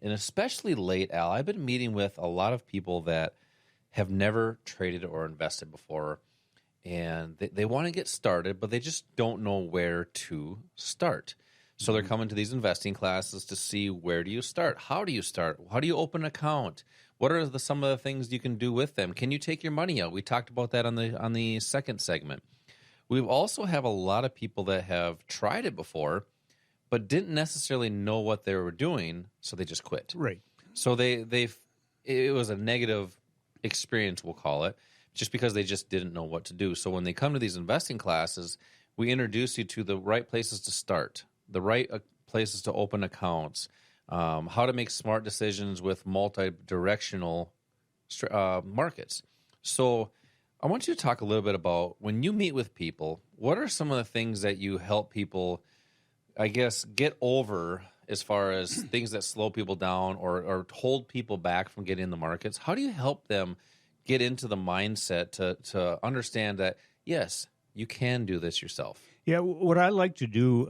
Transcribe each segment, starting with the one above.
and especially late, Al, I've been meeting with a lot of people that have never traded or invested before, and they want to get started, but they just don't know where to start. So they're coming to these investing classes to see, where do you start? How do you start? How do you open an account? What are some of the things you can do with them? Can you take your money out? We talked about that on the second segment. We also have a lot of people that have tried it before, but didn't necessarily know what they were doing, so they just quit. Right. So it was a negative experience, we'll call it, just because they just didn't know what to do. So when they come to these investing classes, we introduce you to the right places to start, the right places to open accounts, how to make smart decisions with multi-directional markets. So I want you to talk a little bit about, when you meet with people, what are some of the things that you help people, I guess, get over as far as things that slow people down or hold people back from getting in the markets? How do you help them get into the mindset to understand that, yes, you can do this yourself? Yeah, what I like to do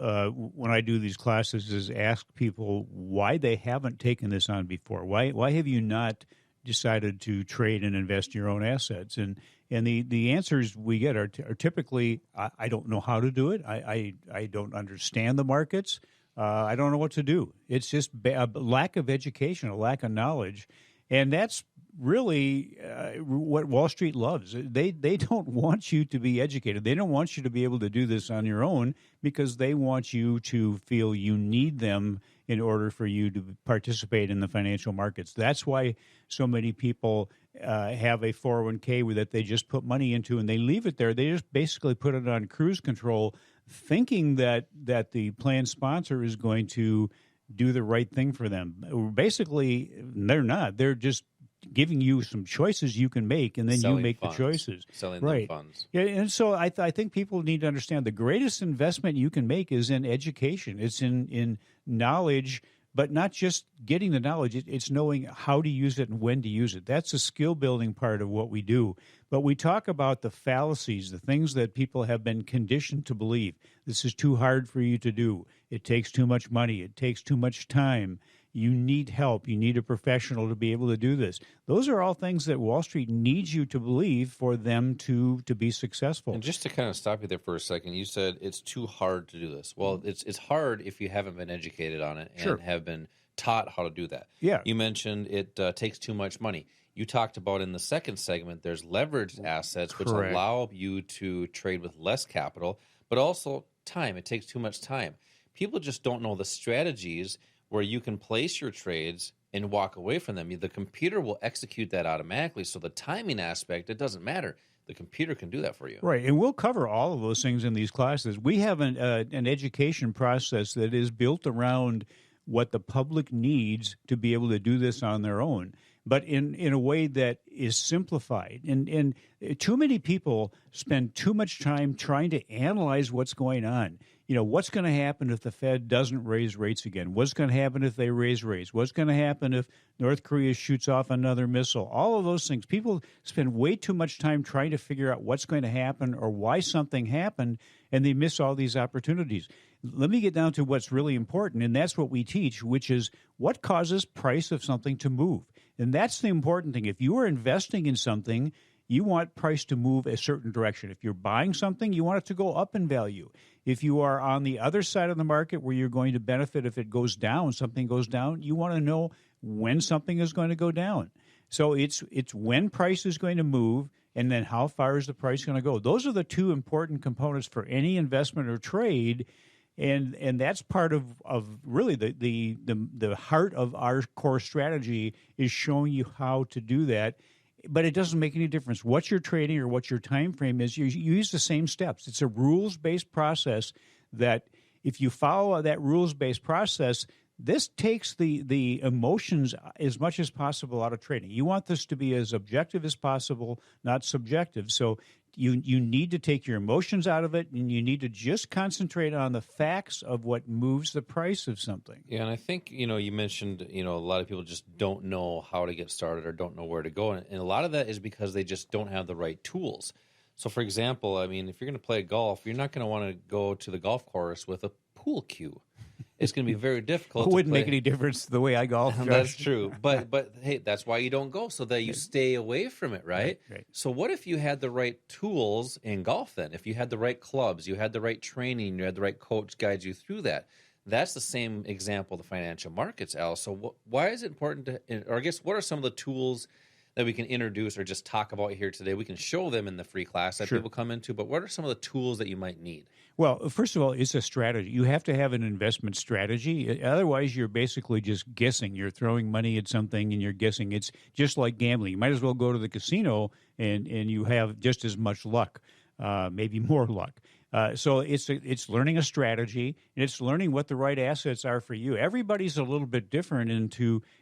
when I do these classes is ask people why they haven't taken this on before. Why have you not decided to trade and invest your own assets? And the answers we get are typically, I don't know how to do it. I don't understand the markets. I don't know what to do. It's just a lack of education, a lack of knowledge. And that's really what Wall Street loves. They don't want you to be educated. They don't want you to be able to do this on your own, because they want you to feel you need them in order for you to participate in the financial markets. That's why so many people have a 401k that they just put money into and they leave it there. They just basically put it on cruise control, thinking that the plan sponsor is going to do the right thing for them. Basically, they're not. They're just giving you some choices you can make, and then Selling the funds. choices. Selling right. them funds. Yeah, and so I think people need to understand the greatest investment you can make is in education. It's in knowledge, but not just getting the knowledge. It's knowing how to use it and when to use it. That's a skill-building part of what we do. But we talk about the fallacies, the things that people have been conditioned to believe. This is too hard for you to do. It takes too much money. It takes too much time. You need help. You need a professional to be able to do this. Those are all things that Wall Street needs you to believe for them to be successful. And just to kind of stop you there for a second, you said it's too hard to do this. Well, it's hard if you haven't been educated on it and Sure. have been taught how to do that. Yeah. You mentioned it takes too much money. You talked about in the second segment, there's leveraged assets, which Correct. allow you to trade with less capital, but also time. It takes too much time. People just don't know the strategies where you can place your trades and walk away from them. The computer will execute that automatically. So the timing aspect, it doesn't matter. The computer can do that for you. Right, and we'll cover all of those things in these classes. We have an education process that is built around what the public needs to be able to do this on their own, but in a way that is simplified. And too many people spend too much time trying to analyze what's going on. You know, what's going to happen if the Fed doesn't raise rates again? What's going to happen if they raise rates? What's going to happen if North Korea shoots off another missile? All of those things. People spend way too much time trying to figure out what's going to happen or why something happened, and they miss all these opportunities. Let me get down to what's really important, and that's what we teach, which is what causes price of something to move. And that's the important thing. If you are investing in something, you want price to move a certain direction. If you're buying something, you want it to go up in value. If you are on the other side of the market where you're going to benefit if it goes down, something goes down, you want to know when something is going to go down. So it's when price is going to move, and then how far is the price going to go. Those are the two important components for any investment or trade. And that's part of really the heart of our core strategy is showing you how to do that. But it doesn't make any difference what you're trading or what your time frame is. You use the same steps. It's a rules-based process that if you follow that rules-based process, this takes the emotions as much as possible out of trading. You want this to be as objective as possible, not subjective. So you need to take your emotions out of it, and you need to just concentrate on the facts of what moves the price of something. Yeah, and I think, you mentioned, a lot of people just don't know how to get started or don't know where to go. And a lot of that is because they just don't have the right tools. So, for example, I mean, if you're going to play golf, you're not going to want to go to the golf course with a pool cue. it's going to be very difficult. It wouldn't to make play. any difference the way I golf. That's Josh. true. But hey, that's why you don't go, so that you stay away from it, right? Right. So what if you had the right tools in golf then? If you had the right clubs, you had the right training, you had the right coach guide you through that. That's the same example of the financial markets, Al. So why is it important to, or I guess, what are some of the tools that we can introduce or just talk about here today? We can show them in the free class that people come into, but what are some of the tools that you might need? Well, first of all, it's a strategy. You have to have an investment strategy. Otherwise, you're basically just guessing. You're throwing money at something and you're guessing. It's just like gambling. You might as well go to the casino and you have just as much luck, maybe more luck. So it's learning a strategy, and it's learning what the right assets are for you. Everybody's a little bit different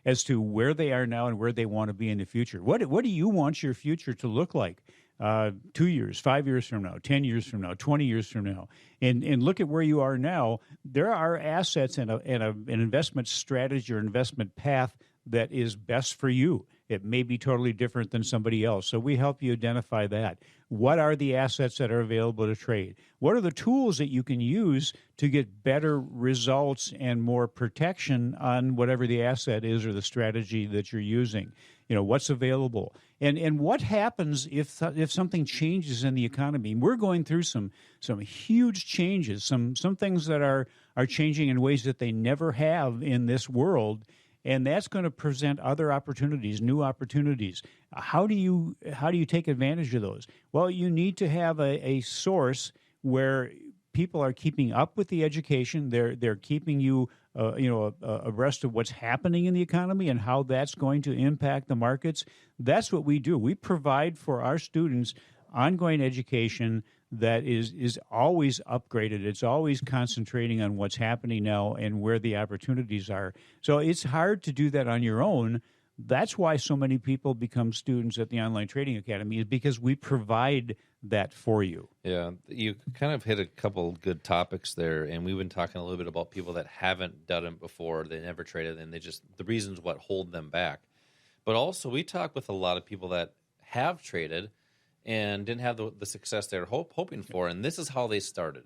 as to where they are now and where they want to be in the future. What do you want your future to look like? 2 years, 5 years from now, 10 years from now, 20 years from now, and look at where you are now. There are assets and an investment strategy or investment path that is best for you. It may be totally different than somebody else. So we help you identify that. What are the assets that are available to trade? What are the tools that you can use to get better results and more protection on whatever the asset is or the strategy that you're using? You know, what's available? And what happens if something changes in the economy? We're going through some huge changes, some things that are changing in ways that they never have in this world. And that's going to present other opportunities, new opportunities. How do you take advantage of those? Well, you need to have a source where people are keeping up with the education. They're keeping you abreast of what's happening in the economy and how that's going to impact the markets. That's what we do. We provide for our students ongoing education that is always upgraded. It's always concentrating on what's happening now and where the opportunities are. So it's hard to do that on your own. That's why so many people become students at the Online Trading Academy, is because we provide that for you. Yeah, you kind of hit a couple good topics there, and we've been talking a little bit about people that haven't done it before, they never traded, and the reasons what hold them back. But also, we talk with a lot of people that have traded and didn't have the success they're hoping for, and this is how they started.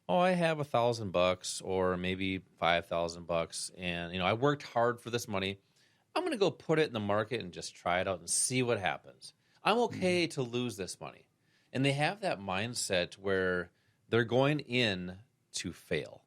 Oh, I have $1,000 or maybe $5,000, and I worked hard for this money. I'm going to go put it in the market and just try it out and see what happens. I'm okay to lose this money. And they have that mindset where they're going in to fail,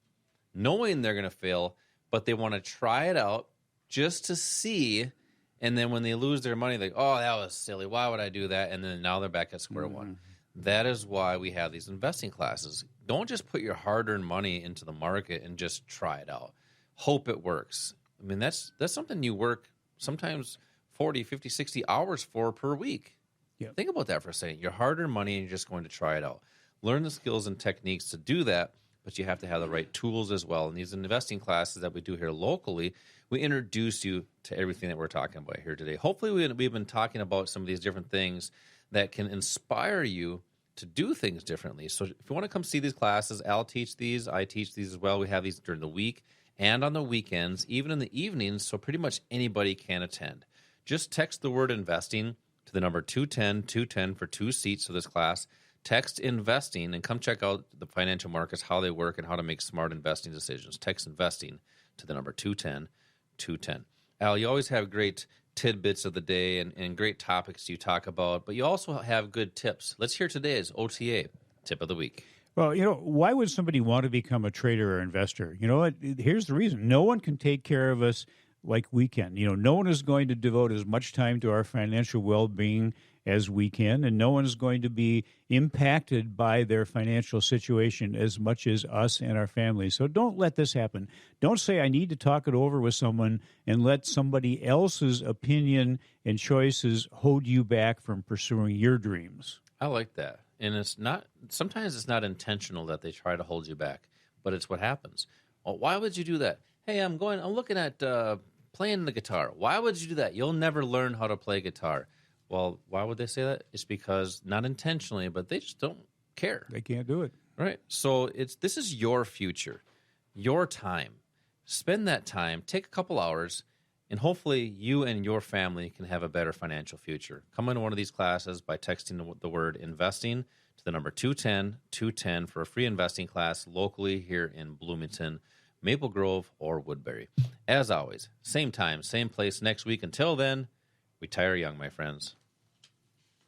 knowing they're going to fail, but they want to try it out just to see. And then when they lose their money, they go, oh, that was silly. Why would I do that? And then now they're back at square one. That is why we have these investing classes. Don't just put your hard-earned money into the market and just try it out. Hope it works. I mean, that's something you work sometimes 40, 50, 60 hours for per week. Yep. Think about that for a second. Your hard-earned money, and you're just going to try it out. Learn the skills and techniques to do that, but you have to have the right tools as well. And these investing classes that we do here locally, we introduce you to everything that we're talking about here today. Hopefully, we've been talking about some of these different things that can inspire you to do things differently. So if you want to come see these classes, Al teach these, I teach these as well. We have these during the week and on the weekends, even in the evenings, so pretty much anybody can attend. Just text the word investing to the number 210 for 2 seats for this class. Text investing and come check out the financial markets, how they work, and how to make smart investing decisions. Text investing to the number 210. Al, you always have great tidbits of the day and great topics you talk about, but you also have good tips. Let's hear today's OTA tip of the week. Well, why would somebody want to become a trader or investor? You know what? Here's the reason. No one can take care of us like we can. No one is going to devote as much time to our financial well-being as we can, and no one is going to be impacted by their financial situation as much as us and our families. So don't let this happen. Don't say, I need to talk it over with someone, and let somebody else's opinion and choices hold you back from pursuing your dreams. I like that. And sometimes it's not intentional that they try to hold you back, but it's what happens. Well, why would you do that? Hey, I'm looking at playing the guitar. Why would you do that? You'll never learn how to play guitar. Well, why would they say that? It's because, not intentionally, but they just don't care. They can't do it. Right. So this is your future, your time. Spend that time, take a couple hours, and hopefully you and your family can have a better financial future. Come into one of these classes by texting the word investing to the number 210 for a free investing class locally here in Bloomington. Maple Grove, or Woodbury. As always, same time, same place next week. Until then, retire young, my friends.